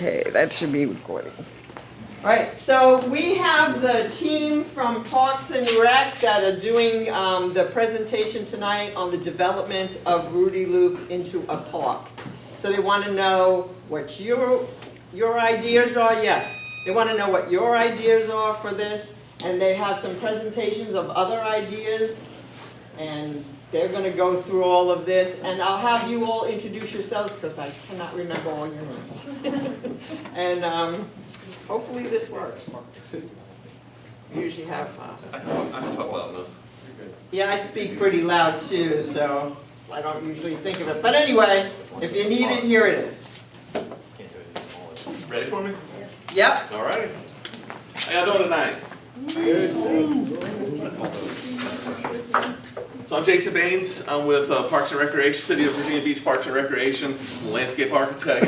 Okay, that should be recording. All right, so we have the team from Parks and Rec that are doing the presentation tonight on the development of Rudee Loop into a park. So they want to know what your ideas are. Yes, they want to know what your ideas are for this, and they have some presentations of other ideas, and they're going to go through all of this, and I'll have you all introduce yourselves because I cannot remember all your names. And hopefully this works. We usually have. I talk loud enough. Yeah, I speak pretty loud too, so I don't usually think of it. But anyway, if you need it, here it is. Ready for me? Yep. All right. How y'all doing tonight? So I'm Jason Baines. I'm with Parks and Recreation, City of Virginia Beach Parks and Recreation, landscape architect,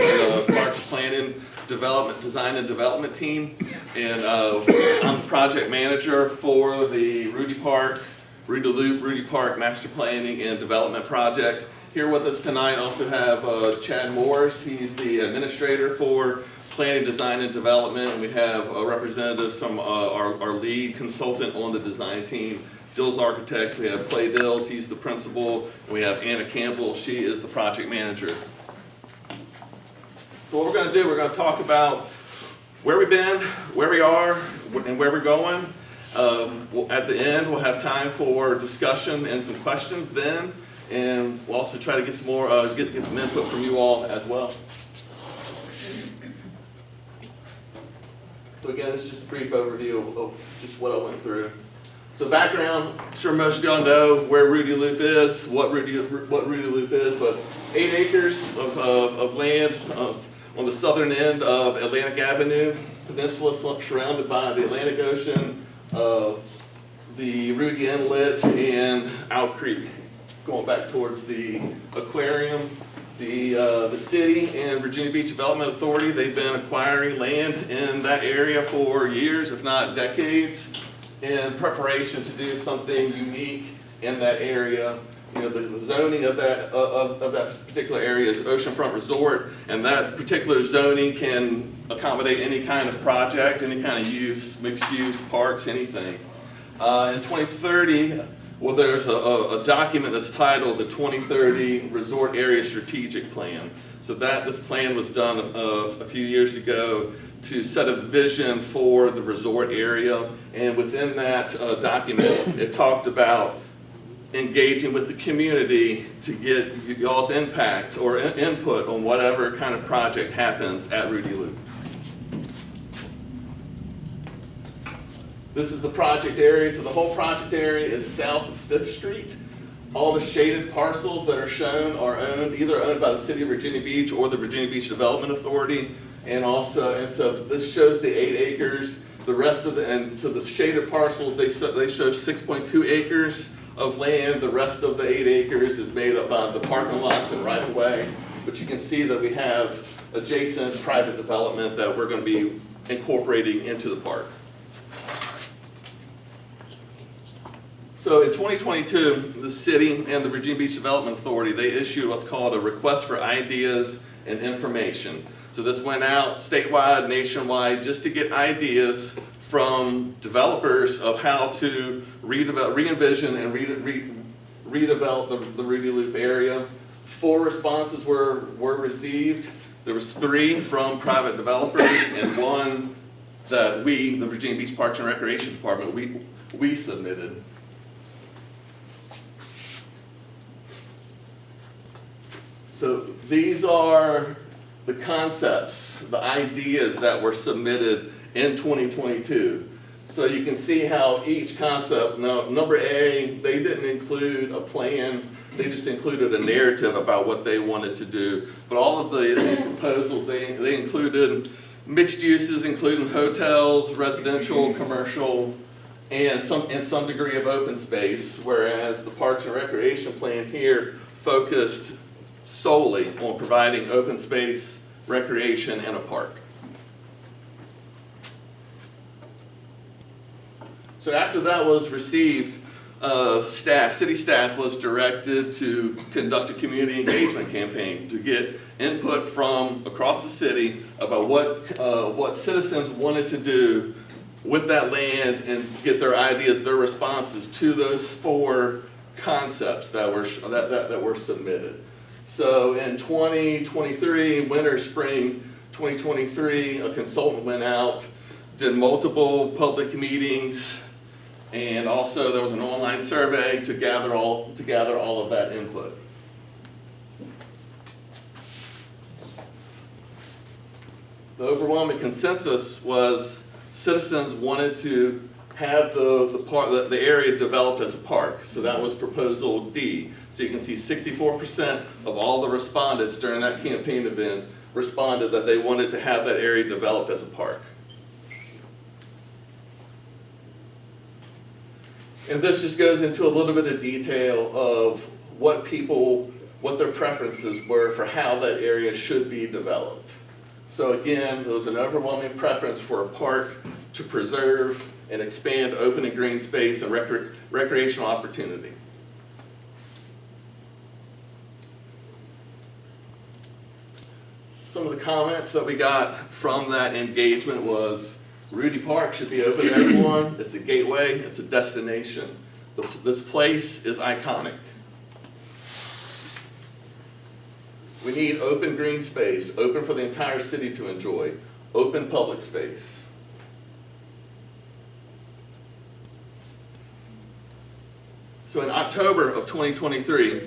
parks planning, design and development team, and I'm the project manager for the Rudee Loop, Rudee Park Master Planning and Development Project. Here with us tonight also have Chad Morris. He's the administrator for Planning, Design, and Development, and we have representatives from our lead consultant on the design team, Dills Architects. We have Clay Dills, he's the principal, and we have Anna Campbell, she is the project manager. So what we're going to do, we're going to talk about where we've been, where we are, and where we're going. At the end, we'll have time for discussion and some questions then, and we'll also try to get some more, get some input from you all as well. So again, this is just a brief overview of just what I went through. So background, I'm sure most of y'all know where Rudee Loop is, what Rudee Loop is, but 8 acres of land on the southern end of Atlantic Avenue, peninsula surrounded by the Atlantic Ocean, the Rudee Inlet, and Owl Creek. Going back towards the aquarium, the city and Virginia Beach Development Authority, they've been acquiring land in that area for years, if not decades, in preparation to do something unique in that area. You know, the zoning of that particular area is oceanfront resort, and that particular zoning can accommodate any kind of project, any kind of use, mixed use, parks, anything. In 2030, well, there's a document that's titled the 2030 Resort Area Strategic Plan. So this plan was done a few years ago to set a vision for the resort area, and within that document, it talked about engaging with the community to get y'all's impact or input on whatever kind of project happens at Rudee Loop. This is the project area. So the whole project area is south of 5th Street. All the shaded parcels that are shown are either owned by the City of Virginia Beach or the Virginia Beach Development Authority. And so this shows the 8 acres. The rest of so the shaded parcels, they show 6.2 acres of land. The rest of the 8 acres is made up by the parking lots and right of way. But you can see that we have adjacent private development that we're going to be incorporating into the park. So in 2022, the city and the Virginia Beach Development Authority, they issued what's called a request for ideas and information. So this went out statewide, nationwide, just to get ideas from developers of how to re-envision and redevelop the Rudee Loop area. 4 responses were received. There was 3 from private developers and 1 that we, the Virginia Beach Parks and Recreation Department, we submitted. So these are the concepts, the ideas that were submitted in 2022. So you can see how each concept, now number A, they didn't include a plan, they just included a narrative about what they wanted to do. But all of the proposals, they included mixed uses, including hotels, residential, commercial, and some degree of open space, whereas the Parks and Recreation plan here focused solely on providing open space, recreation, and a park. So after that was received, city staff was directed to conduct a community engagement campaign to get input from across the city about what citizens wanted to do with that land and get their ideas, their responses to those 4 concepts that were submitted. So in 2023, winter, spring 2023, a consultant went out, did multiple public meetings, and also there was an online survey to gather all of that input. The overwhelming consensus was citizens wanted to have the area developed as a park. So that was proposal D. So you can see 64% of all the respondents during that campaign event responded that they wanted to have that area developed as a park. And this just goes into a little bit of detail of what their preferences were for how that area should be developed. So again, there was an overwhelming preference for a park to preserve and expand open and green space and recreational opportunity. Some of the comments that we got from that engagement was, Rudee Park should be open to everyone. It's a gateway, it's a destination. This place is iconic. We need open green space, open for the entire city to enjoy, open public space. So in October of 2023,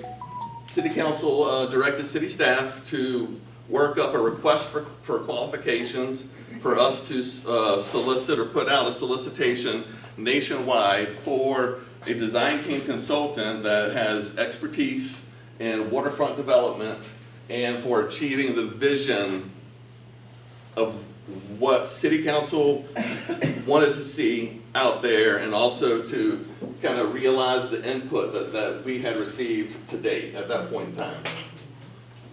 City Council directed city staff to work up a request for qualifications for us to solicit or put out a solicitation nationwide for a design team consultant that has expertise in waterfront development and for achieving the vision of what City Council wanted to see out there, and also to kind of realize the input that we had received to date at that point in time.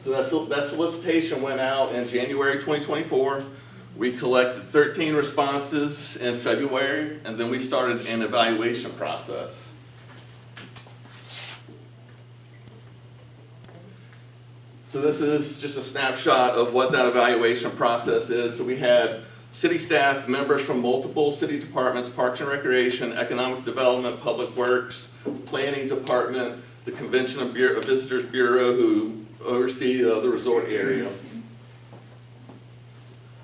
So that solicitation went out in January 2024. We collected 13 responses in February, and then we started an evaluation process. So this is just a snapshot of what that evaluation process is. So we had city staff, members from multiple city departments, Parks and Recreation, Economic Development, Public Works, Planning Department, the Convention and Visitors Bureau, who oversee the resort area.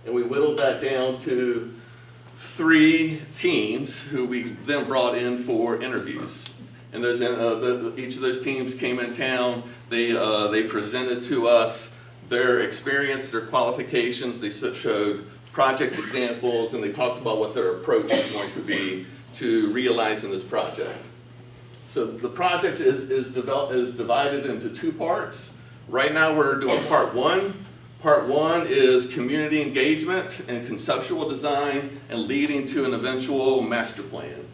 And we whittled that down to 3 teams who we then brought in for interviews. And those, each of those teams came in town. They presented to us their experience, their qualifications. They showed project examples, and they talked about what their approach is going to be to realizing this project. So the project is divided into 2 parts. Right now we're doing part 1. Part 1 is community engagement and conceptual design and leading to an eventual master plan.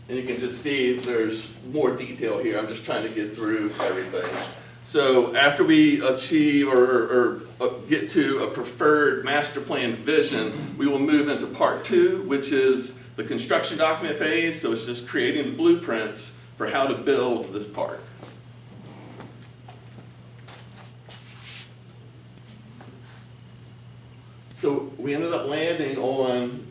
And you can just see there's more detail here. I'm just trying to get through everything. So after we achieve or get to a preferred master plan vision, we will move into part 2, which is the construction document phase. So it's just creating the blueprints for how to build this park. So we ended up landing on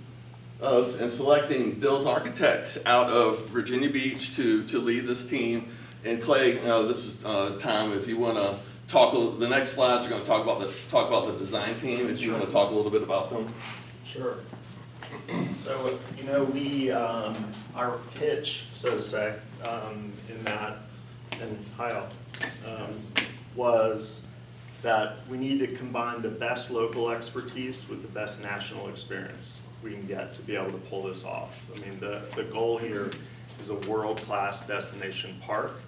and selecting Dills Architects out of Virginia Beach to lead this team. And Clay, this is time if you want to talk. The next slides are going to talk about the design team. If you want to talk a little bit about them. Sure. So we our pitch, so to say, was that we need to combine the best local expertise with the best national experience we can get to be able to pull this off. I mean, the goal here is a world-class destination park,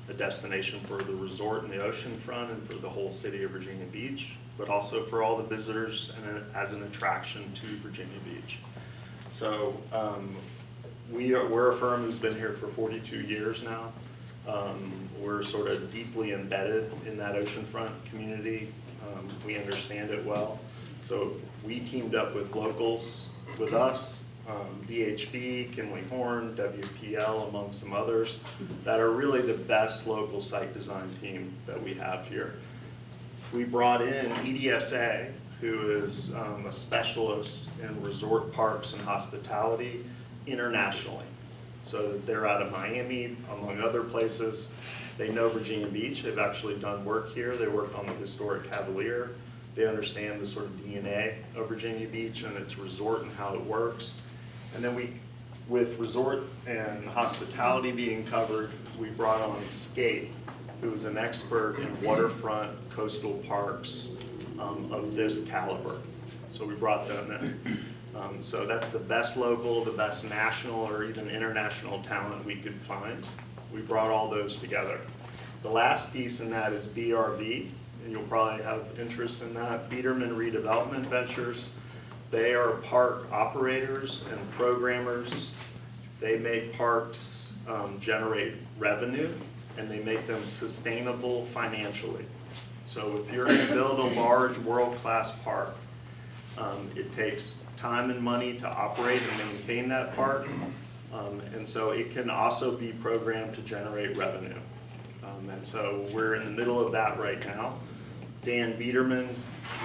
a destination for the resort and the ocean front and for the whole city of Virginia Beach, but also for all the visitors and as an attraction to Virginia Beach. So we're a firm who's been here for 42 years now. We're sort of deeply embedded in that oceanfront community. We understand it well. So we teamed up with locals with us VHB, Kinley Horn, WPL, among some others, that are really the best local site design team that we have here. We brought in EDSA, who is a specialist in resort parks and hospitality internationally. So that they're out of Miami, among other places. They know Virginia Beach. They've actually done work here. They worked on the historic Cavalier. They understand the sort of DNA of Virginia Beach and its resort and how it works. And then with resort and hospitality being covered, we brought on Scape, who is an expert in waterfront coastal parks of this caliber. So we brought them in. So that's the best local, the best national, or even international talent we could find. We brought all those together. The last piece in that is BRV, and you'll probably have interest in that. Biederman Redevelopment Ventures. They are park operators and programmers. They make parks generate revenue, and they make them sustainable financially. So if you're going to build a large world-class park, it takes time and money to operate and maintain that park, and so it can also be programmed to generate revenue. And so we're in the middle of that right now. Dan Biederman,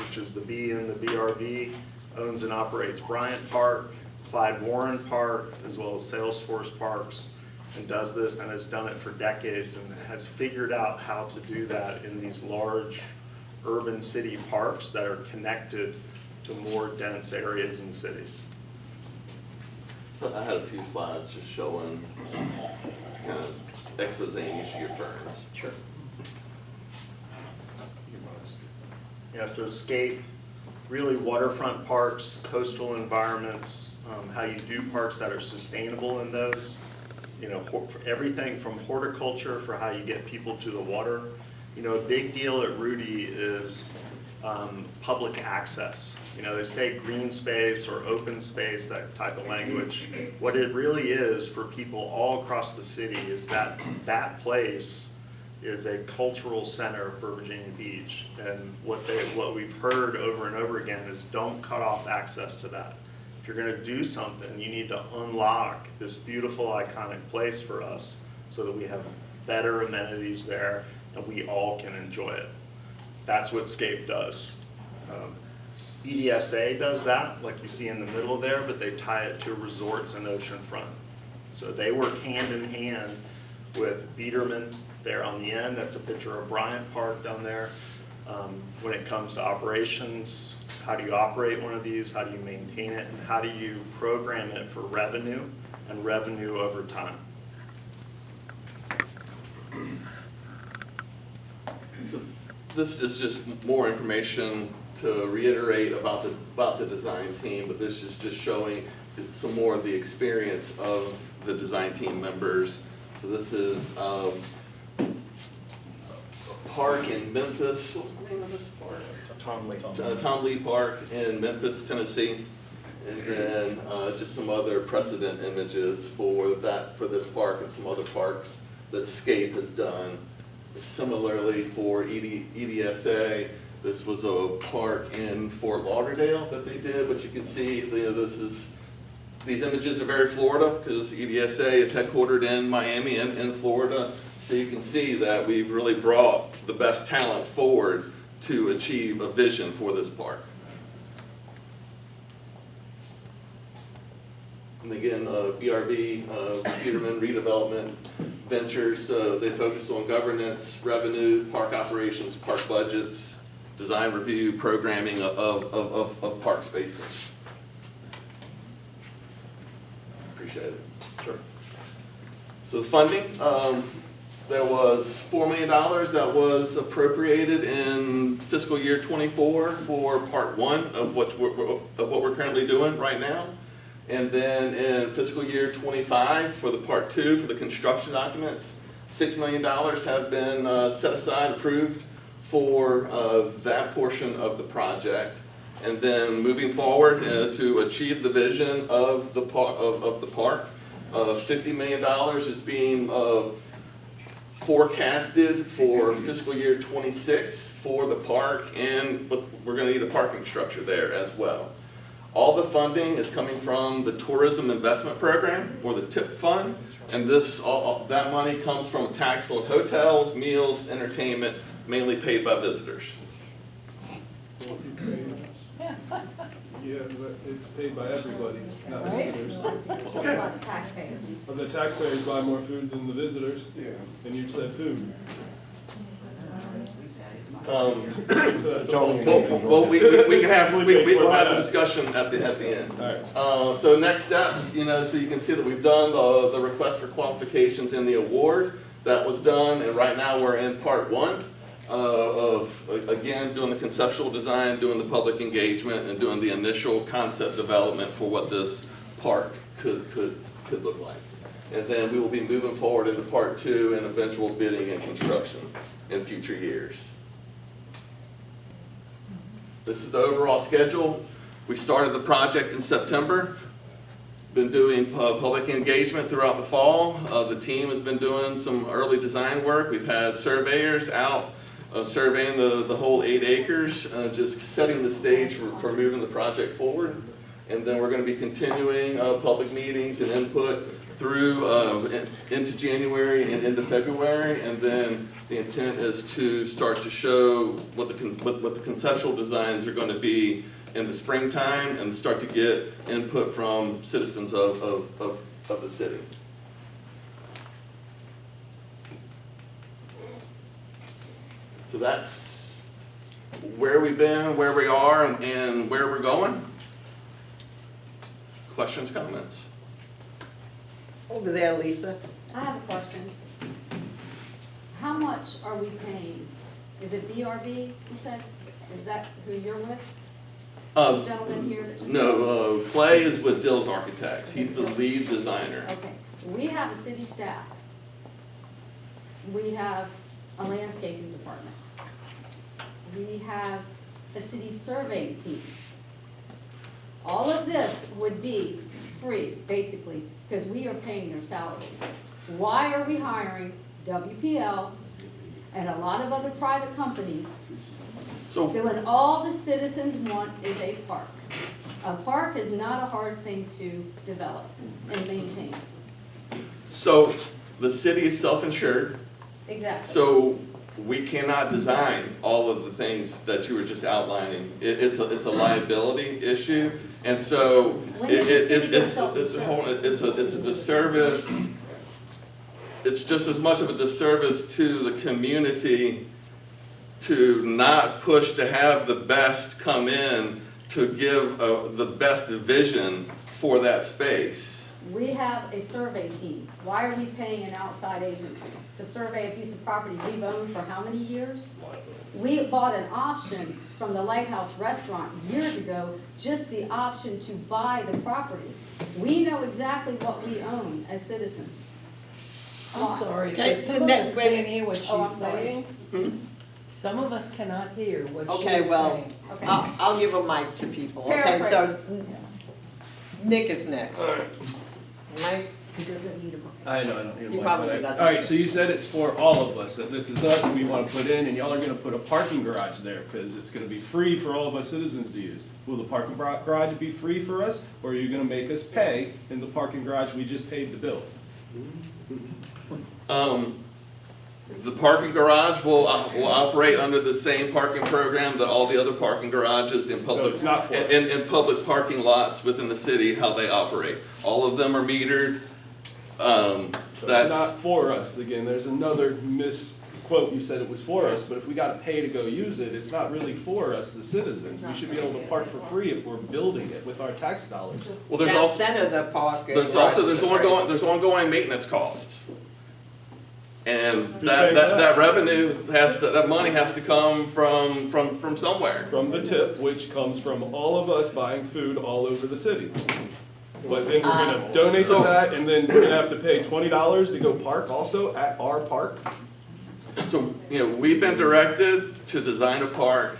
which is the B in the BRV, owns and operates Bryant Park, Clyde Warren Park, as well as Salesforce Parks, and does this and has done it for decades and has figured out how to do that in these large urban city parks that are connected to more dense areas and cities. So I had a few slides just showing kind of exposing each of your firms. Sure. Yeah, so Scape, really waterfront parks, coastal environments, how you do parks that are sustainable in those. You know, for everything from horticulture for how you get people to the water. You know, a big deal at Rudee is public access. You know, they say green space or open space, that type of language. What it really is for people all across the city is that that place is a cultural center for Virginia Beach. And what we've heard over and over again is don't cut off access to that. If you're gonna do something, you need to unlock this beautiful, iconic place for us so that we have better amenities there and we all can enjoy it. That's what Scape does. EDSA does that, like you see in the middle there, but they tie it to resorts and oceanfront. So they work hand in hand with Biederman there on the end. That's a picture of Bryant Park down there. When it comes to operations, how do you operate one of these? How do you maintain it? And how do you program it for revenue and revenue over time? So this is just more information to reiterate about the design team, but this is just showing some more of the experience of the design team members. So this is a park in Memphis. What was the name of this park? Tom Lee Park in Memphis, Tennessee. And then just some other precedent images for this park and some other parks that Scape has done. Similarly for EDSA, this was a park in Fort Lauderdale that they did, but you can see, these images are very Florida because EDSA is headquartered in Miami and in Florida. So you can see that we've really brought the best talent forward to achieve a vision for this park. And again, BRV, Biederman Redevelopment Ventures, they focus on governance, revenue, park operations, park budgets, design review, programming of park spaces. Appreciate it. Sure. So the funding, there was $4 million that was appropriated in fiscal year '24 for part one of what we're currently doing right now. And then in fiscal year '25 for the part two, for the construction documents, $6 million have been set aside, approved for that portion of the project. And then moving forward to achieve the vision of the park, $50 million is being forecasted for fiscal year '26 for the park, and we're going to need a parking structure there as well. All the funding is coming from the Tourism Investment Program, or the TIP fund, and that money comes from tax on hotels, meals, entertainment, mainly paid by visitors. Yeah, but it's paid by everybody, not Right. visitors. Okay. Taxpayers. But the taxpayers buy more food than the visitors, and you said food. So that's a false statement. Well, we can have, we'll have the discussion at the end. All right. So next steps, so you can see that we've done the request for qualifications in the award. That was done, and right now we're in part one of, again, doing the conceptual design, doing the public engagement, and doing the initial concept development for what this park could look like. And then we will be moving forward into part two and eventual bidding and construction in future years. This is the overall schedule. We started the project in September. Been doing public engagement throughout the fall. The team has been doing some early design work. We've had surveyors out surveying the whole 8 acres, just setting the stage for moving the project forward. And then we're going to be continuing public meetings and input through into January and into February, and then the intent is to start to show what the conceptual designs are going to be in the springtime, and start to get input from citizens of the city. So that's where we've been, where we are, and where we're going. Questions, comments? Over there, Lisa. I have a question. How much are we paying? Is it BRB, you said? Is that who you're with? This gentleman here that just. No, Clay is with Dill's Architects. He's the lead designer. Okay, we have a city staff. We have a landscaping department. We have a city surveying team. All of this would be free, basically, because we are paying their salaries. Why are we hiring WPL and a lot of other private companies So, when all the citizens want is a park? A park is not a hard thing to develop and maintain. so the city is self-insured, Exactly. so we cannot design all of the things that you were just outlining. It's a liability issue, and so When did the city get it's self-insured? a disservice. It's just as much of a disservice to the community to not push to have the best come in to give the best vision for that space. We have a survey team. Why are we paying an outside agency to survey a piece of property we've owned for how many years? We bought an option from the Lighthouse Restaurant years ago, just the option to buy the property. We know exactly what we own as citizens. I'm sorry, Okay, but so some of next- us wait a can't hear what Oh, I'm she's sorry. saying. Some of us cannot hear what she's Okay, well, saying. Okay. I'll give a mic to people. Okay, Paraphrase. so Nick is next. Mike? He doesn't need a. I know, I don't need a He mic, probably but doesn't. all right, so you said it's for all of us, that this is us, we wanna put in, and y'all are gonna put a parking garage there, because it's gonna be free for all of us citizens to use. Will the parking garage be free for us, or are you gonna make us pay in the parking garage we just paid to build? The parking garage will operate under the same parking program that all the other parking garages in public, it's not for us. in public parking lots within the city, how they operate. All of them are metered. So it's That's, not for us, again, there's another misquote, you said it was for us, but if we gotta pay to go use it, it's not really for us, the citizens. We should be able to park for free if we're building it with our tax dollars. well, there's Down also, center of the park. there's ongoing maintenance costs. And Who's paying that revenue that money has to come from somewhere. From the tip, which comes from all of us buying food all over the city. But then we're gonna donate to that, and then we're gonna have to pay $20 to go park also at our park? So, we've been directed to design a park.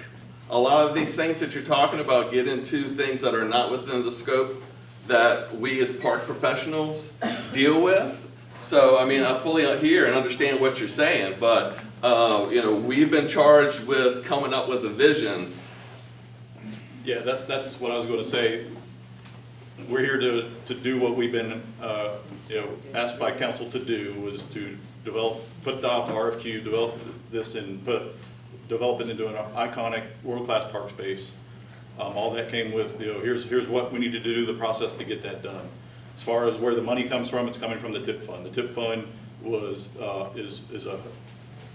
A lot of these things that you're talking about get into things that are not within the scope that we as park professionals deal with. So, I fully hear and understand what you're saying, but, we've been charged with coming up with a vision. Yeah, that's just what I was going to say. we're here to do what we've been, asked by council to do, was to put the RFQ, develop this and develop it into an iconic world-class park space. All that came with, here's what we need to do, the process to get that done. As far as where the money comes from, it's coming from the TIP fund. The TIP fund is a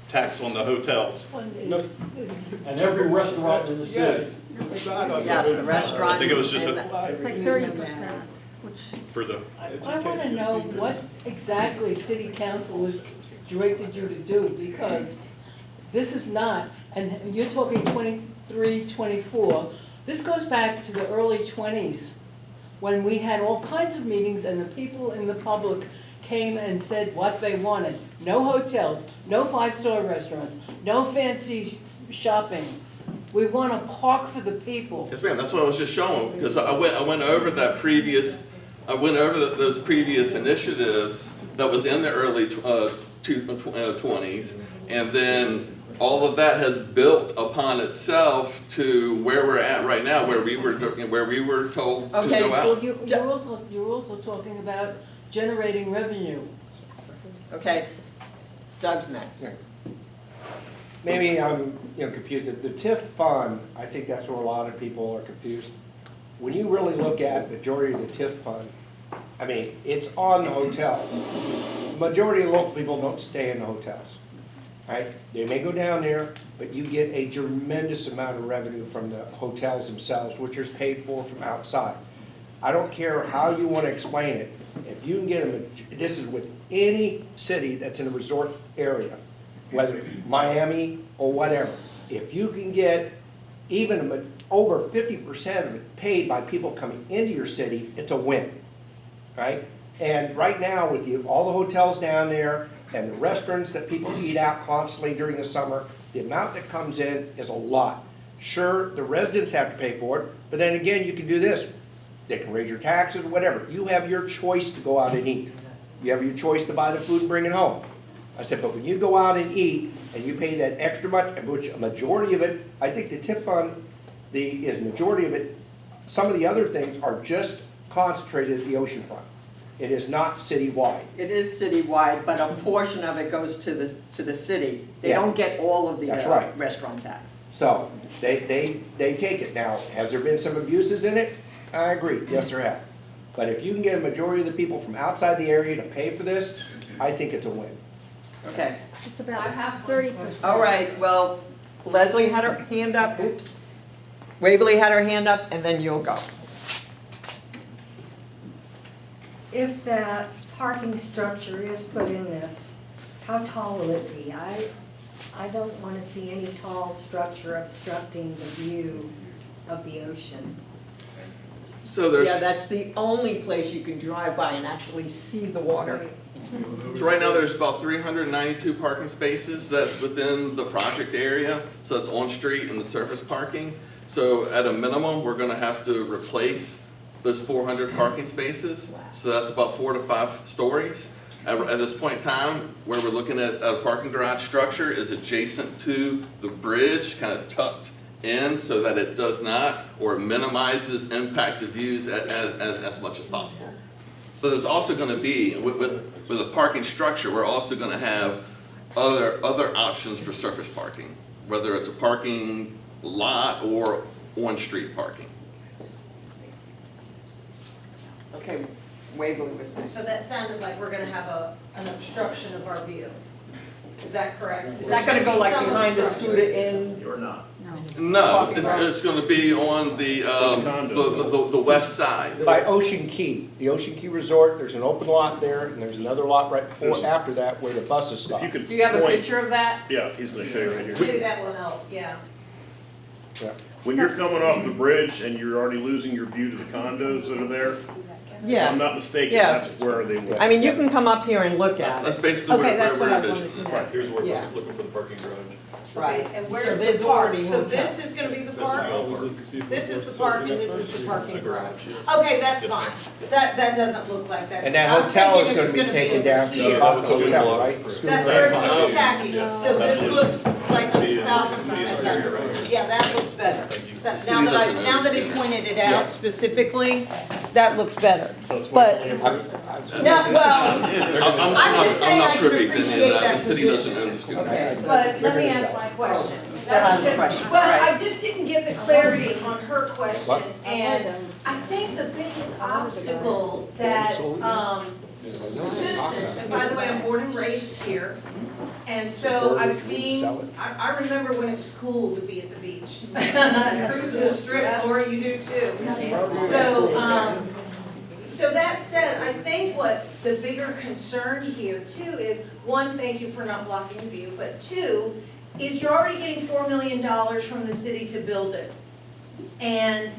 tax on the hotels. And every restaurant in the city. Yes. Yes, the restaurants. I think it was just and It's like 30%, which, for the, I wanna know what exactly city council has directed you to do, because this is not, and you're talking 23, 24. This goes back to the early 20s, when we had all kinds of meetings and the people in the public came and said what they wanted. No hotels, no five-star restaurants, no fancy shopping. We want a park for the people. Yes, ma'am, that's what I was just showing, because I went over those previous initiatives that was in the early 20s, and then all of that has built upon itself to where we're at right now, where we were told to Okay, go out. Well, you're also talking about generating revenue. Okay, Doug's next. Maybe I'm, confused. The TIF fund, I think that's where a lot of people are confused. When you really look at majority of the TIF fund, I mean, it's on the hotels. Majority of local people don't stay in the hotels, right? They may go down there, but you get a tremendous amount of revenue from the hotels themselves, which is paid for from outside. I don't care how you want to explain it. If you can get this is with any city that's in a resort area, whether Miami or whatever. If you can get even over 50% of it paid by people coming into your city, it's a win, right? And right now with all the hotels down there and the restaurants that people eat out constantly during the summer, the amount that comes in is a lot. Sure, the residents have to pay for it, but then again, you can do this. They can raise your taxes, whatever. You have your choice to go out and eat. You have your choice to buy the food and bring it home. I said, but when you go out and eat and you pay that extra much, which a majority of it, I think the TIP fund, is majority of it, some of the other things are just concentrated at the oceanfront. It is not citywide. It is citywide, but a portion of it goes to the city. They Yeah. don't get all of the That's right. restaurant tax. So they take it. Now, has there been some abuses in it? I agree, yes there have. But if you can get a majority of the people from outside the area to pay for this, I think it's a win. Okay, it's about 30%. all right, well, Leslie had her hand up, oops. Waverly had her hand up, and then you'll go. If that parking structure is put in this, how tall will it be? I don't want to see any tall structure obstructing the view of the ocean. So there's, Yeah, that's the only place you can drive by and actually see the water. so right now there's about 392 parking spaces that's within the project area. So that's on street and the surface parking. So at a minimum, we're gonna have to replace those 400 parking spaces. So that's about 4 to 5 stories. At this point in time, where we're looking at a parking garage structure is adjacent to the bridge, kind of tucked in so that it does not, or it minimizes impact to views as much as possible. So there's also going to be, with a parking structure, we're also going to have other options for surface parking, whether it's a parking lot or on-street parking. Okay, Waverly was So next. that sounded like we're gonna have an obstruction of our view. Is that correct? Is that gonna go like behind the Scooter Inn? You're not. No, it's going to be on the west side. By Ocean Key, the Ocean Key Resort, there's an open lot there, and there's another lot right before, after that, where the buses stop. If you could Do you have a point- picture of that? Yeah, he's gonna show you right here. Maybe that will help, yeah. Yeah. When you're coming off the bridge and you're already losing your view to the condos that are there, if I'm Yeah, not mistaken, Yeah. that's where they would. I mean, you can come up here and look at That's it. basically Okay, that's what I where wanted to know. right, here's where Yeah. we're looking for the parking garage. Right. And So where's there's the park? already So hotel. this is gonna be the park? This is the park and this is the parking garage. yeah. Okay, that's fine. That doesn't look like that. And that I was hotel thinking is it gonna was be taken over down to the here. hotel, right? That's where it looks tacky. Yeah. So this looks like 1,000% better. Yeah, that looks better. The Now city that doesn't now that he understand. pointed it Yeah. out specifically, that looks better. So it's But- widely I've- approved. I've- No, well, I'm just saying I not can privy to any of appreciate that, that the city doesn't position. own the school. Okay. but You're let me gonna ask sell my it. question. Still has a question. Well, I just didn't get the clarity on her question, What? and I think the biggest obstacle that, citizens, and by the way, I'm born and raised here, and so I've seen, I remember when it was cool to be at the beach. Cruising the strip, or you do too. So that said, I think what the bigger concern here too is, one, thank you for not blocking the view, but two, is you're already getting $4 million from the city to build it. And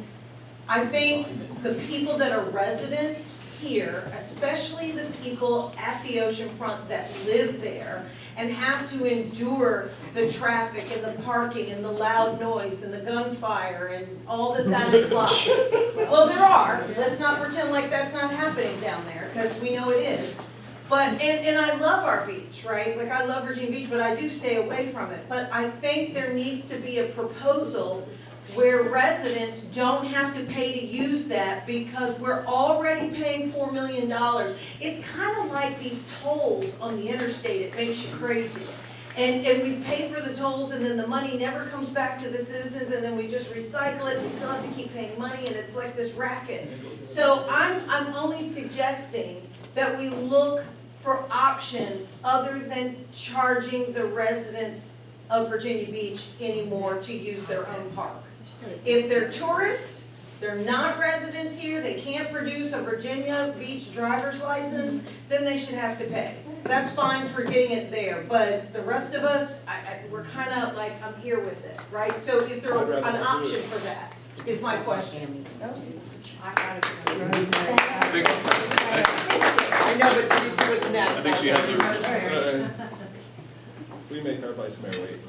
I think the people that are residents here, especially the people at the oceanfront that live there and have to endure the traffic and the parking and the loud noise and the gunfire and all that implies. Well, there are, let's not pretend like that's not happening down there, because we know it is. But, and I love our beach, right? Like, I love Virginia Beach, but I do stay away from it. But I think there needs to be a proposal where residents don't have to pay to use that because we're already paying $4 million. It's kind of like these tolls on the interstate, it makes you crazy. And we pay for the tolls and then the money never comes back to the citizens and then we just recycle it and we still have to keep paying money and it's like this racket. So I'm only suggesting that we look for options other than charging the residents of Virginia Beach anymore to use their own park. If they're tourists, they're not residents here, they can't produce a Virginia Beach driver's license, then they should have to pay. That's fine for getting it there, but the rest of us, we're kind of like, I'm here with it, right? So is there an option for that, is my question. I know, but Teresa was next. I think she has her. We make our vice mayor wait.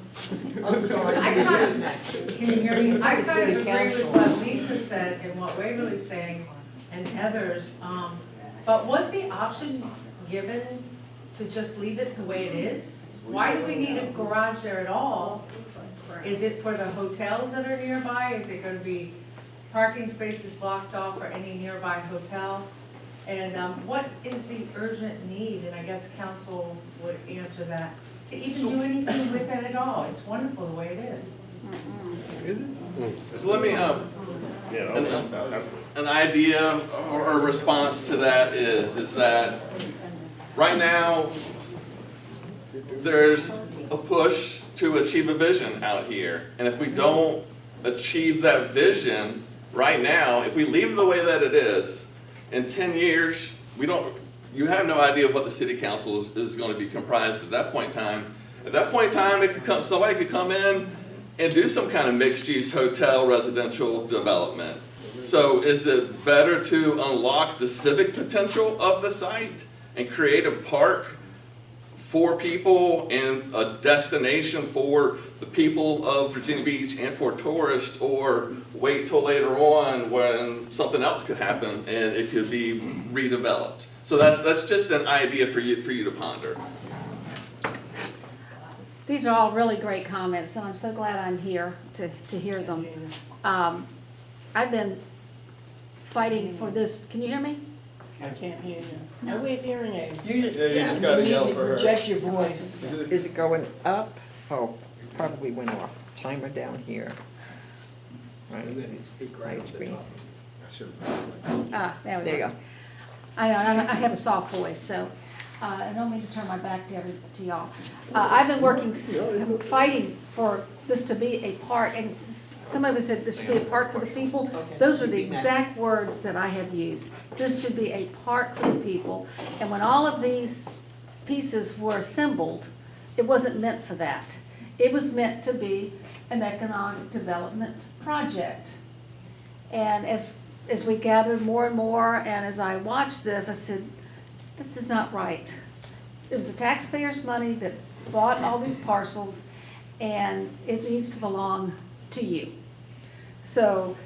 I'm sorry, Teresa was next. Can you hear me? I kind City of agree with council. what Lisa said and what Waverly's saying and others. But was the option given to just leave it the way it is? Why do we need a garage there at all? Is it for the hotels that are nearby? Is it gonna be parking spaces blocked off for any nearby hotel? And what is the urgent need? And I guess council would answer that, to even do anything with it at all. It's wonderful the way it is. So let me, Yeah, an idea or a response to that is that right now, there's a push to achieve a vision out here. And if we don't achieve that vision right now, if we leave it the way that it is, in 10 years, you have no idea what the city council is going to be comprised at that point in time. At that point in time, somebody could come in and do some kind of mixed-use hotel residential development. So is it better to unlock the civic potential of the site and create a park for people and a destination for the people of Virginia Beach and for tourists, or wait till later on when something else could happen and it could be redeveloped? So that's just an idea for you to ponder. These are all really great comments, and I'm so glad I'm here to hear them. I've been fighting for this, can you hear me? I can't hear you. I wear hearing aids. Yeah, you just gotta yell for her. Project your voice. Is it going up? Oh, probably went off. Timer down here. Right. Right screen. There we There you go. go. I know, I have a soft voice, so I don't mean to turn my back to y'all. I've been working, fighting for this to be a park, and some of us said this should be a park for the people. Those were the exact words that I have used. This should be a park for the people. And when all of these pieces were assembled, it wasn't meant for that. It was meant to be an economic development project. And as we gathered more and more, and as I watched this, I said, this is not right. It was the taxpayers' money that bought all these parcels, and it needs to belong to you. So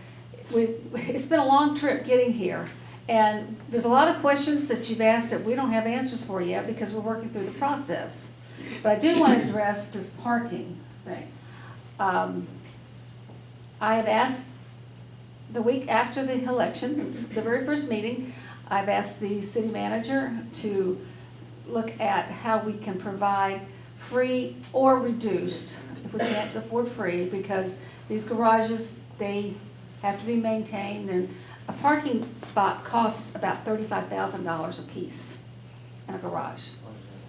it's been a long trip getting here, and there's a lot of questions that you've asked that we don't have answers for yet because we're working through the process. But I do want to address this parking thing. I have asked the week after the election, the very first meeting, I've asked the city manager to look at how we can provide free or reduced, if we can't afford free, because these garages, they have to be maintained, and a parking spot costs about $35,000 a piece in a garage.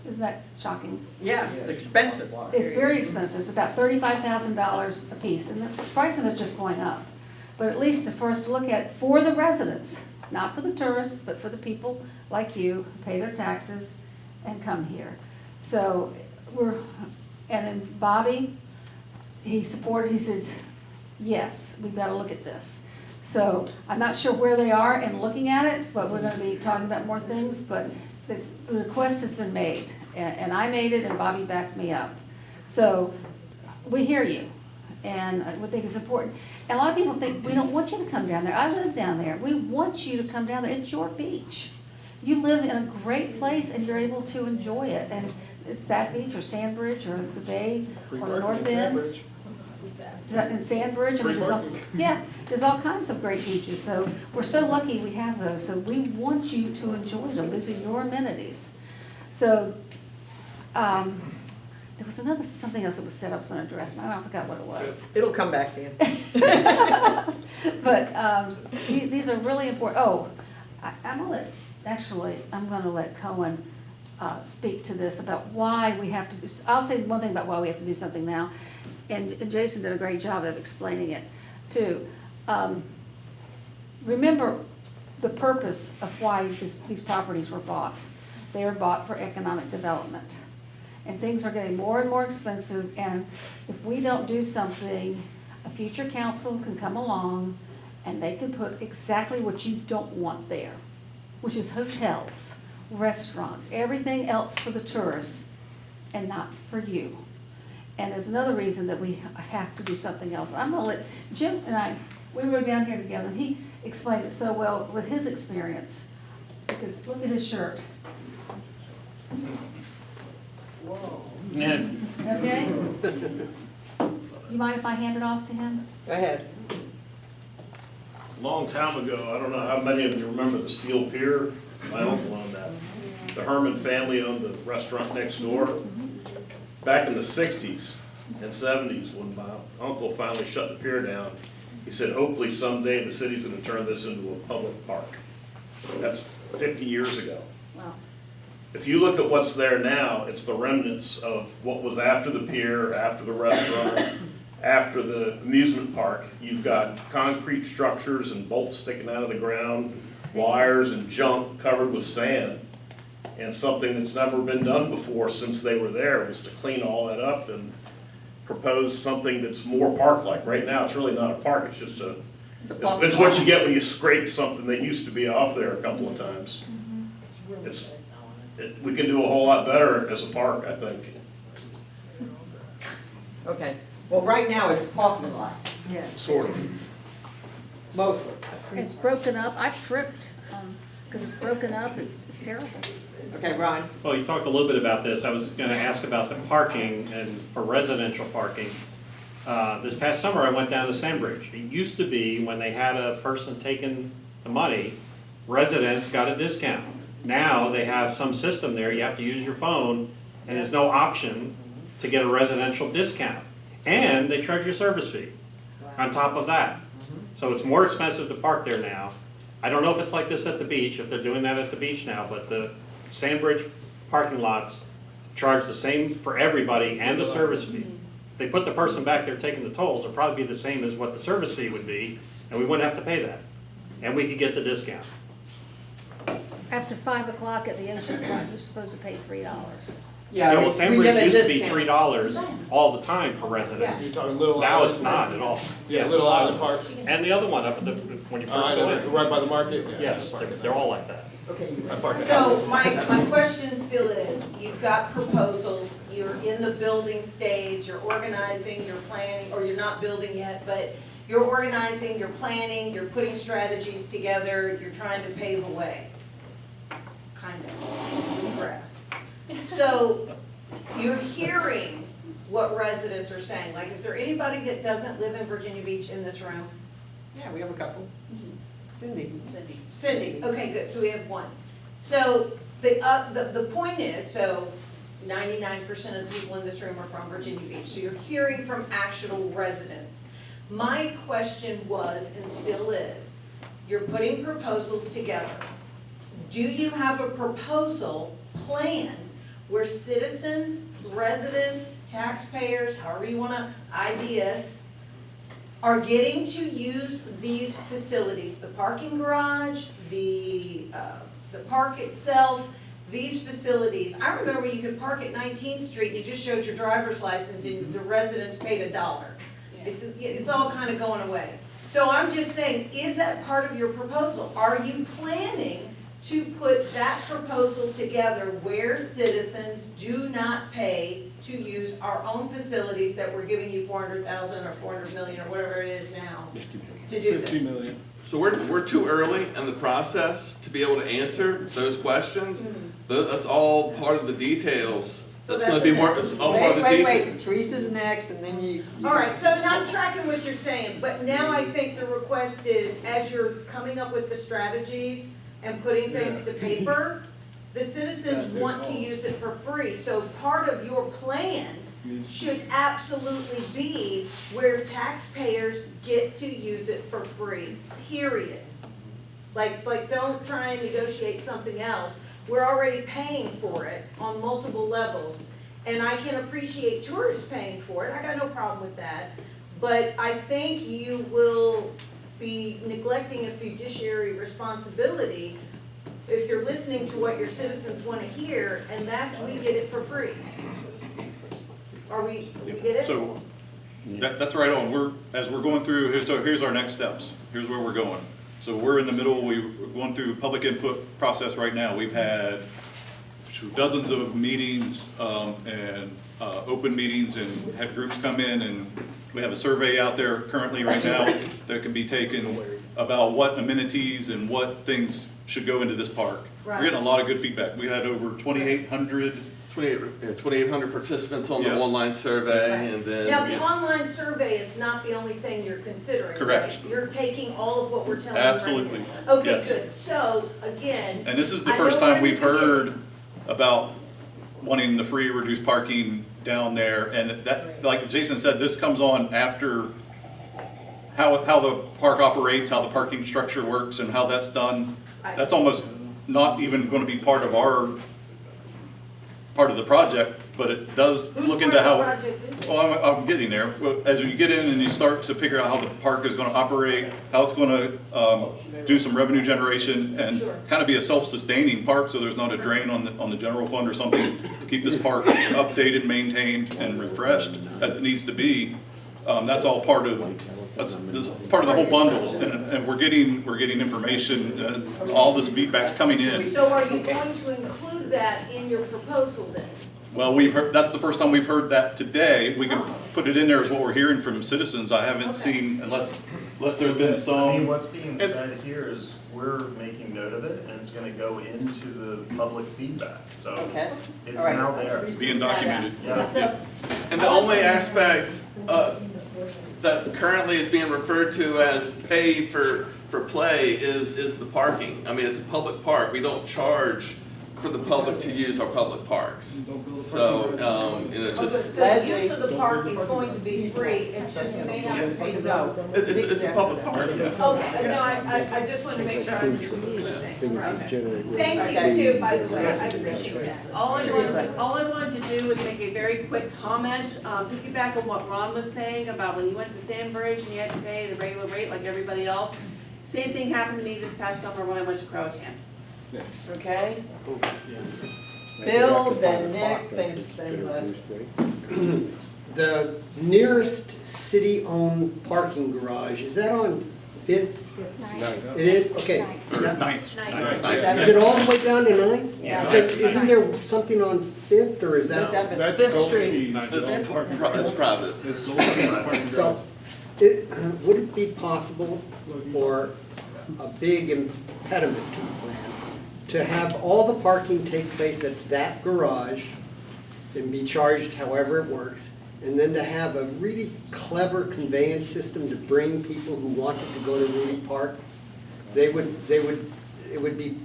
Isn't that shocking? Yeah, it's expensive. It's very expensive, it's about $35,000 a piece, and the prices are just going up. But at least for us to look at, for the residents, not for the tourists, but for the people like you, who pay their taxes and come here. So and then Bobby, he says, yes, we've got to look at this. So I'm not sure where they are in looking at it, but we're going to be talking about more things, but the request has been made, and I made it, and Bobby backed me up. So we hear you, and we think it's important. And a lot of people think, we don't want you to come down there. I live down there. We want you to come down there. It's your beach. You live in a great place, and you're able to enjoy it. And it's that beach, or Sandbridge, or the Bay, or the North End. In Sandbridge. There's all kinds of great beaches. So we're so lucky we have those. So we want you to enjoy them. These are your amenities. So there was something else that was said I was going to address, and I forgot what it was. It'll come back to you. But these are really important. Oh, I'm going to let Cohen speak to this about why we have to do, I'll say one thing about why we have to do something now, and Jason did a great job of explaining it too. Remember the purpose of why these properties were bought. They were bought for economic development. And things are getting more and more expensive, and if we don't do something, a future council can come along and they can put exactly what you don't want there, which is hotels, restaurants, everything else for the tourists, and not for you. And there's another reason that we have to do something else. I'm gonna let Jim and I, we were down here together, and he explained it so well with his experience, because look at his shirt. Okay? You mind if I hand it off to him? Go ahead. Long time ago, I don't know how many of you remember the Steel Pier? My uncle owned that. The Herman family owned the restaurant next door. Back in the 60s and 70s, when my uncle finally shut the pier down, he said, hopefully someday the city's gonna turn this into a public park. That's 50 years ago. Wow. If you look at what's there now, it's the remnants of what was after the pier, after the restaurant, after the amusement park. You've got concrete structures and bolts sticking out of the ground, wires and junk covered with sand. And something that's never been done before since they were there was to clean all that up and propose something that's more park-like. Right now, it's really not a park, it's just it's what you get when you scrape something that used to be off there a couple of times. We can do a whole lot better as a park, I think. Okay. Well, right now it's parking lot, Yeah. Sort of. mostly. It's broken up. I tripped because it's broken up. It's terrible. Okay, Ron. Well, you talked a little bit about this. I was going to ask about the parking and for residential parking. This past summer, I went down to Sandbridge. It used to be when they had a person taking the money, residents got a discount. Now they have some system there. You have to use your phone, and there's no option to get a residential discount. And they charge you a service fee on top of that. So it's more expensive to park there now. I don't know if it's like this at the beach, if they're doing that at the beach now, but the Sandbridge parking lots charge the same for everybody and the service fee. They put the person back there taking the tolls, it'd probably be the same as what the service fee would be, and we wouldn't have to pay that. And we could get the discount. After 5 o'clock at the ocean front, you're supposed to pay $3. Yeah, Well, we get Sandbridge a used to be discount. $3 all the time for residents. You're talking Little Now Island it's not Park? at all. Yeah, Little Island Park. And the other one up at the, when you first go in. Right by the market? Yeah. Yes, they're all like that. I park at So my question still is, you've got proposals, you're in the building stage, you're organizing, you're planning, or you're not building yet, but you're organizing, you're planning, you're putting strategies together, you're trying to pave a way. Kind of, grass. So you're hearing what residents are saying. Like, is there anybody that doesn't live in Virginia Beach in this room? Yeah, we have a couple. Cindy. Cindy, okay, good, so we have one. So the point is, so 99% of the people in this room are from Virginia Beach, so you're hearing from actual residents. My question was, and still is, you're putting proposals together. Do you have a proposal plan where citizens, residents, taxpayers, however you wanna, ideas, are getting to use these facilities, the parking garage, the park itself, these facilities? I remember you could park at 19th Street, and you just showed your driver's license and the residents paid $1. It's all kind of going away. So I'm just saying, is that part of your proposal? Are you planning to put that proposal together where citizens do not pay to use our own facilities that we're giving you 400,000 or 400 million or whatever it is now to do this? 50 million. So we're too early in the process to be able to answer those questions. That's all part of the details. So That's gonna that's be a more, no. it's all part of the details. Wait, Teresa's next, and then you. All right, so now I'm tracking what you're saying, but now I think the request is, as you're coming up with the strategies and putting things to paper, the citizens want to use it for free. So part of your plan should absolutely be where taxpayers get to use it for free, period. Like don't try and negotiate something else. We're already paying for it on multiple levels. And I can appreciate tourists paying for it, I got no problem with that. But I think you will be neglecting a fiduciary responsibility if you're listening to what your citizens want to hear, and that's we get it for free. We get it? So, that's right on. As we're going through, here's our next steps. Here's where we're going. So we're in the middle, we're going through public input process right now. We've had dozens of meetings and open meetings, and had groups come in, and we have a survey out there currently right now that can be taken about what amenities and what things should go into this park. Right. We're getting a lot of good feedback. We had over 2,800 2,800 participants on the Yeah. online survey, Right. and then. Now, the online survey is not the only thing you're considering, Correct. right? You're taking all of what we're telling you right Absolutely. now. Okay, Yes. good. So, again. And this is the I first know where time we've to begin. heard about wanting the free reduced parking down there. And that, like Jason said, this comes on after how the park operates, how the parking structure works, and how that's done. That's almost not even going to be part of the project, but it does look into how. Whose part of the project is it? Well, I'm getting there. Well, as you get in and you start to figure out how the park is going to operate, how it's going to do some revenue generation, and Sure. kind of be a self-sustaining park, so there's not a drain on the general fund or something, to keep this park updated, maintained, and refreshed as it needs to be. That's all part of that's part of the whole bundle, and we're getting information. All this feedback's coming in. So are you going to include that in your proposal then? Well, that's the first time we've heard that today. We can put it in there as what we're hearing from citizens. I haven't seen, unless there's been some. I mean, what's being said here is we're making note of it, and it's gonna go into the public feedback, so Okay. it's All right. now there. It's being documented. Yeah. And the only aspect that currently is being referred to as pay for play is the parking. I mean, it's a public park. We don't charge for the public to use our public parks. So, just, So the use of the park is going to be free, it's just you may have to pay to go. it's a public park, yeah. Okay, no, I just wanted to make sure I understood what you're saying. Right. Thank you too, by the way, I appreciate that. All I wanted to do was make a very quick comment, piggyback on what Ron was saying about when you went to Sandbridge and you had to pay the regular rate like everybody else. Same thing happened to me this past summer when I went to Croatan. Okay? Bill, then Nick, then Les. The nearest city-owned parking garage, is that on Fifth? It is, okay. Nice. Is it all the way down to Ninth? Yeah. Isn't there something on Fifth, or is that? That's Fifth Gold Street. Keys. It's private. It's Gold Keys parking So, would it be possible for a big impediment to the plan to have all the parking take place at that garage and be charged however it works, and then to have a really clever conveyance system to bring people who wanted to go to Rudee Park, it would be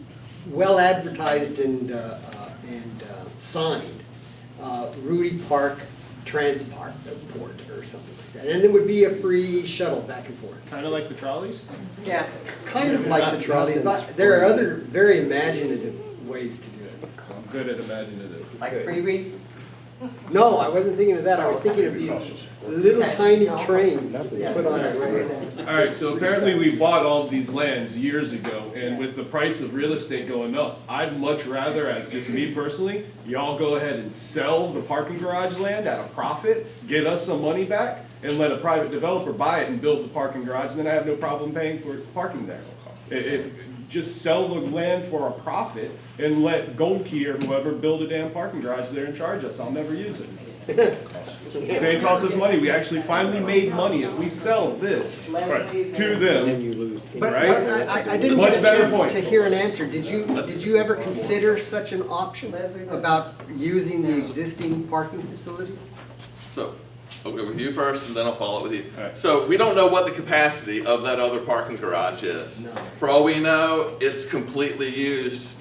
well advertised and signed, Rudee Park Transport or something like that. And it would be a free shuttle back and forth. Kind of like the trolleys? Yeah. Kind of like the trolleys, but there are other very imaginative ways to do it. I'm good at imaginative. Like free. No, I wasn't thinking of that, I was thinking of these little tiny trains that they put on a rail. All right, so apparently we bought all of these lands years ago, and with the price of real estate going up, I'd much rather, as just me personally, y'all go ahead and sell the parking garage land at a profit, get us some money back, and let a private developer buy it and build the parking garage, and then I have no problem paying for parking there. Just sell the land for a profit and let Gold Key or whoever build a damn parking garage there and charge us. I'll never use it. It ain't cost us money. We actually finally made money if we sell this to them. But Right? I didn't Much get a better chance point. to hear an answer. Did you ever consider such an option about using the existing parking facilities? So, I'll go with you first, and then I'll follow up with you. All right. So, we don't know what the capacity of that other parking garage is. No. For all we know, it's completely used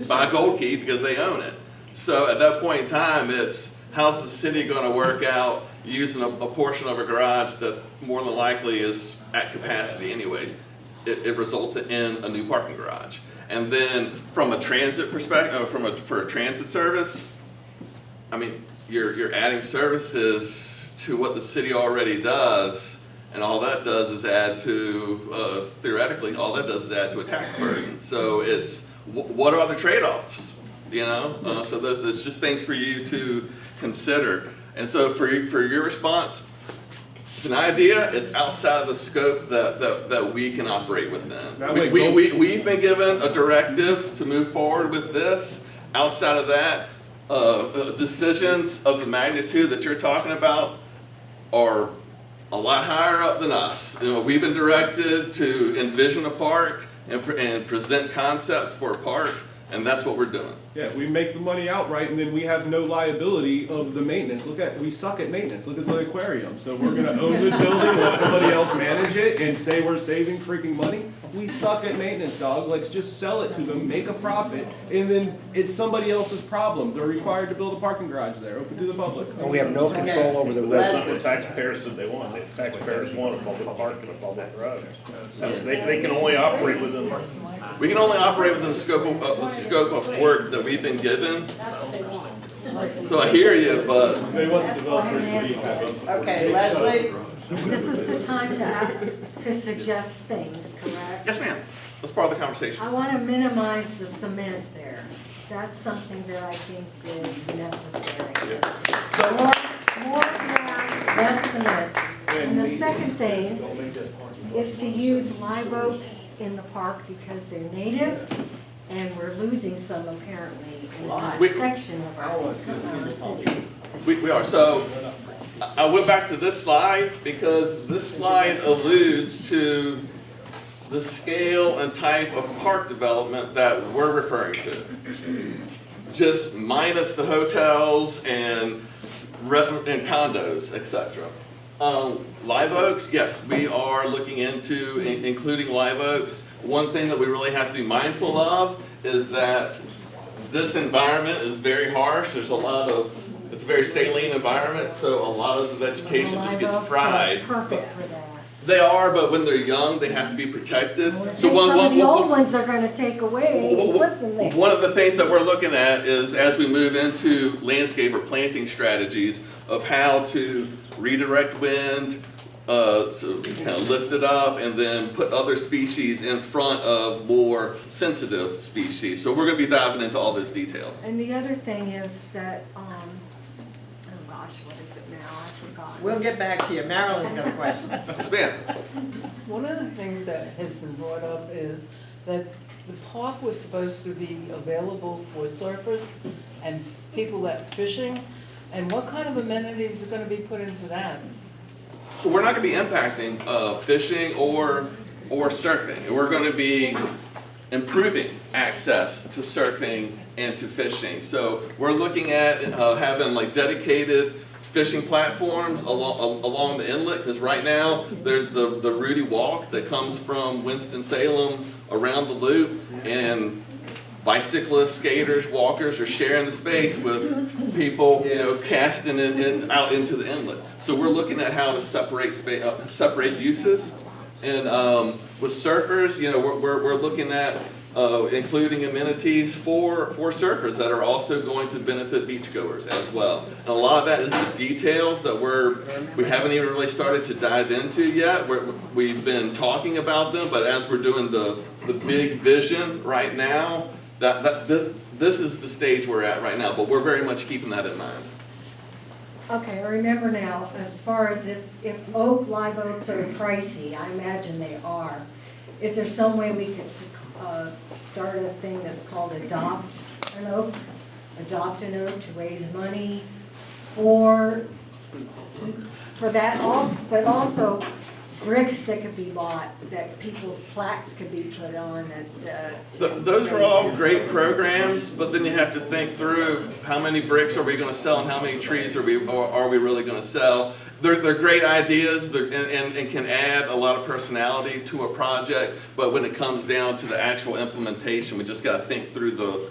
by Gold Key because they own it. So, at that point in time, it's how's the city gonna work out using a portion of a garage that more than likely is at capacity anyways? It results in a new parking garage. And then, from a transit perspective, for a transit service, I mean, you're adding services to what the city already does, and all that does is add to, theoretically, all that does is add to a tax burden. So it's, what are the trade-offs, you know? So there's just things for you to consider. And so for your response, it's an idea, it's outside of the scope that we can operate within. We've been given a directive to move forward with this. Outside of that, decisions of the magnitude that you're talking about are a lot higher up than us. You know, we've been directed to envision a park and present concepts for a park, and that's what we're doing. Yeah, we make the money outright and then we have no liability of the maintenance. We suck at maintenance. Look at the aquarium. So we're gonna own this building, let somebody else manage it and say we're saving freaking money? We suck at maintenance, dog. Let's just sell it to them, make a profit, and then it's somebody else's problem. They're required to build a parking garage there, open to the public. And we have no control over the That's rest. not what taxpayers said they want. The taxpayers want a public park and a public road. They can only operate within. We can only operate within the scope of work that we've been given. So I hear you, but They want the developers to be happy. Okay, Leslie? This is the time to suggest things, correct? yes, ma'am. That's part of the conversation. I want to minimize the cement there. That's something that I think is necessary. More grass, less cement. And the second thing is to use live oaks in the park because they're native, and we're losing some apparently in a section of our city. We are. So I went back to this slide because this slide alludes to the scale and type of park development that we're referring to. Just minus the hotels and condos, etc. Live oaks, yes, we are looking into including live oaks. One thing that we really have to be mindful of is that this environment is very harsh. There's a lot of, it's a very saline environment, so a lot of the vegetation just gets fried. Perfect for that. They are, but when they're young, they have to be protected. And some of the old ones are gonna take away and put them there. One of the things that we're looking at is as we move into landscape or planting strategies of how to redirect wind, to kind of lift it up and then put other species in front of more sensitive species. So we're going to be diving into all those details. And the other thing is that, oh gosh, what is it now? I forgot. We'll get back to you. Marilyn's got a question. Yes, ma'am. One of the things that has been brought up is that the park was supposed to be available for surfers and people that fishing, and what kind of amenities are gonna be put in for that? So we're not going to be impacting fishing or surfing. We're going to be improving access to surfing and to fishing. So we're looking at having like dedicated fishing platforms along the inlet, because right now, there's the Rudee Walk that comes from Winston-Salem around the loop, and bicyclists, skaters, walkers are sharing the space with people, casting out into the inlet. So we're looking at how to separate uses. And with surfers, we're looking at including amenities for surfers that are also going to benefit beachgoers as well. And a lot of that is the details that we haven't even really started to dive into yet. We've been talking about them, but as we're doing the big vision right now, this is the stage we're at right now, but we're very much keeping that in mind. Okay, I remember now, as far as if live oaks are pricey, I imagine they are, is there some way we could start a thing that's called Adopt an Oak to raise money for that also, but also bricks that could be bought, that people's plaques could be put on that. Those are all great programs, but then you have to think through how many bricks are we going to sell and how many trees are we really going to sell. They're great ideas and can add a lot of personality to a project, but when it comes down to the actual implementation, we just got to think through the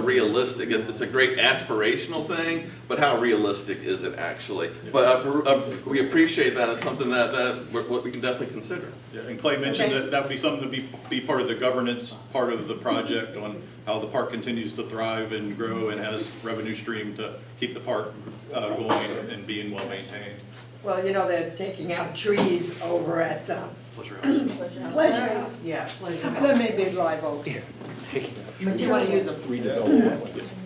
realistic. It's a great aspirational thing, but how realistic is it actually? But we appreciate that. It's something that we can definitely consider. Yeah, and Clay mentioned that would be something to be part of the governance part of the project on how the park continues to thrive and grow and has revenue stream to keep the park going and being well maintained. Well, they're taking out trees over at the Pleasure House. Pleasure House. Yeah, Pleasure House. That may be live oaks. But you want to use them.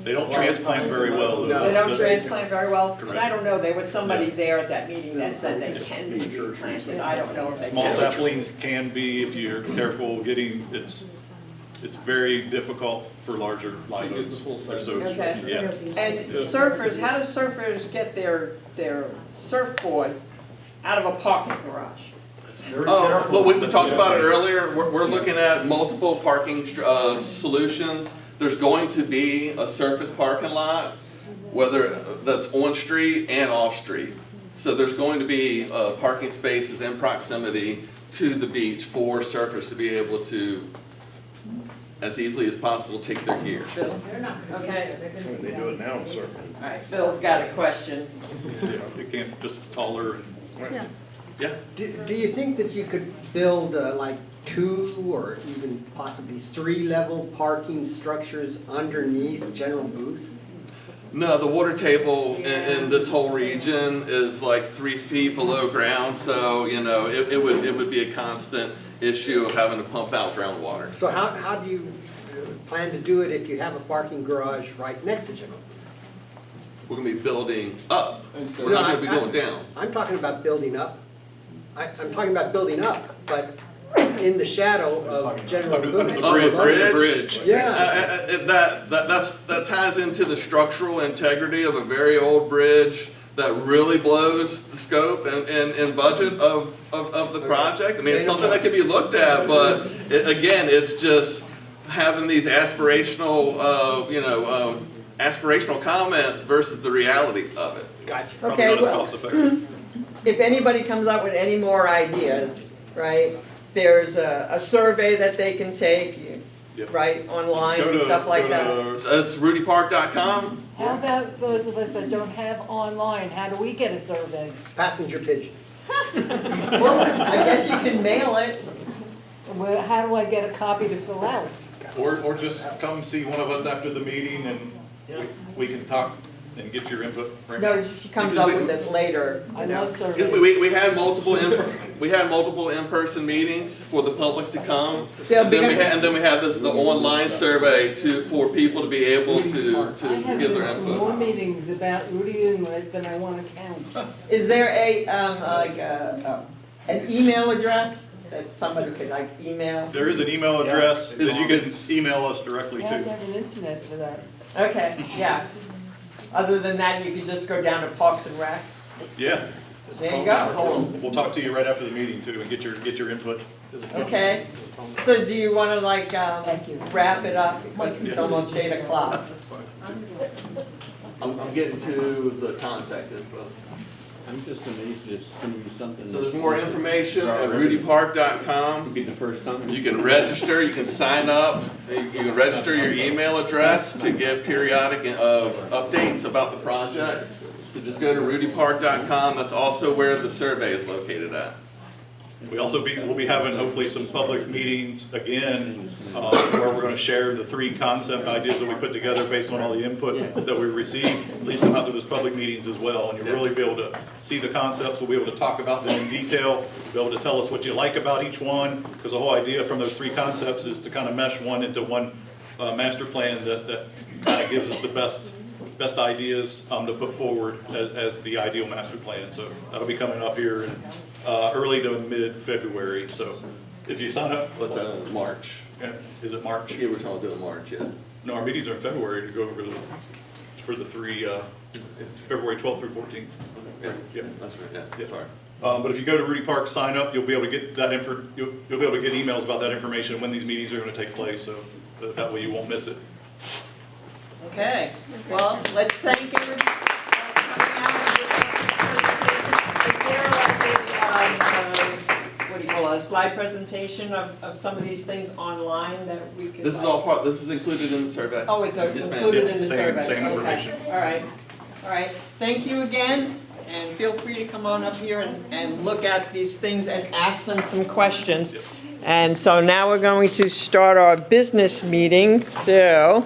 They don't transplant very well. They don't transplant very well, but Correct. I don't know, there was somebody there at that meeting that said they can be replanted, I don't know if they can. Small saplings can be, if you're careful getting, it's very difficult for larger live oaks. They're so, Okay. yeah. And surfers, how do surfers get their surfboards out of a parking garage? Oh, well, we talked about it earlier. We're looking at multiple parking solutions. There's going to be a surface parking lot, whether that's on street and off street. So there's going to be parking spaces in proximity to the beach for surfers to be able to, as easily as possible, take their gear. Bill? Okay. They do it now in surfing. All right, Bill's got a question. It can't just taller and. Yeah. Yeah. Do you think that you could build like 2 or even possibly 3-level parking structures underneath General Booth? No, the water table in this whole region is like 3 feet below ground, so it would be a constant issue of having to pump out groundwater. So how do you plan to do it if you have a parking garage right next to General Booth? We're going to be building up. We're not going to be going down. I'm talking about building up. I'm talking about building up, but in the shadow of General Booth. Of the bridge? Yeah. That ties into the structural integrity of a very old bridge that really blows the scope and budget of the project. I mean, it's something that can be looked at, but again, it's just having these aspirational, aspirational comments versus the reality of it. Gotcha. Probably Okay, not as well, cost effective. if anybody comes up with any more ideas, right, there's a survey that they can take, Yep. right, online Go and to- stuff like go that. to- It's rudeepark.com. How about those of us that don't have online, how do we get a survey? Passenger pigeon. Well, I guess you can mail it. Well, how do I get a copy to fill out? Or just come see one of us after the meeting and we can talk and get your input. No, she comes up with it later, I you know. love surveys. We had multiple in-person meetings for the public to come. Yeah, And then we had the online survey for people to be able to I have give their been to input. more meetings about Rudee Inlet than I want to count. Is there an email address that somebody could email? There is an email address that you can email us directly You have to to. have an internet for that. Okay, yeah. Other than that, you could just go down to Parks and Rec. Yeah. There you go. We'll talk to you right after the meeting too and get your input. Okay, so do you wanna like, Thank you. wrap it up, because it's almost 8 o'clock? That's fine. I'm getting to the contact info. I'm just amazed it's gonna be something. So there's more information at rudeepark.com. Be the first time. You can register, you can sign up, you can register your email address to get periodic updates about the project. So just go to rudeepark.com, that's also where the survey is located at. We'll be having hopefully some public meetings again, where we're gonna share the 3 concept ideas that we put together based on all the input that we received. Please come out to those public meetings as well, and you'll really be able to see the concepts. We'll be able to talk about them in detail, be able to tell us what you like about each one, because the whole idea from those 3 concepts is to kind of mesh one into one master plan that kind of gives us the best ideas to put forward as the ideal master plan. So that'll be coming up here in early to mid-February. So if you sign up. What's that, March? Yeah, is it March? Yeah, we're trying to do it in March, yeah. No, our meetings are in February to go over for the 3, February 12th through 14th. Yeah, that's right, yeah, Yeah. sorry. But if you go to Rudee Park, sign up, you'll be able to get that you'll be able to get emails about that information when these meetings are gonna take place, so that way you won't miss it. Okay, well, let's thank everybody for coming out. Is there like what do you call it, a slide presentation of some of these things online that we could? This is like- this is included in the survey. Oh, it's Yes, ma'am. included in the Yes, survey? same Okay. information. All right, thank you again, and feel free to come on up here and look at these things and ask them some questions. Yes. And so now we're going to start our business meeting, so.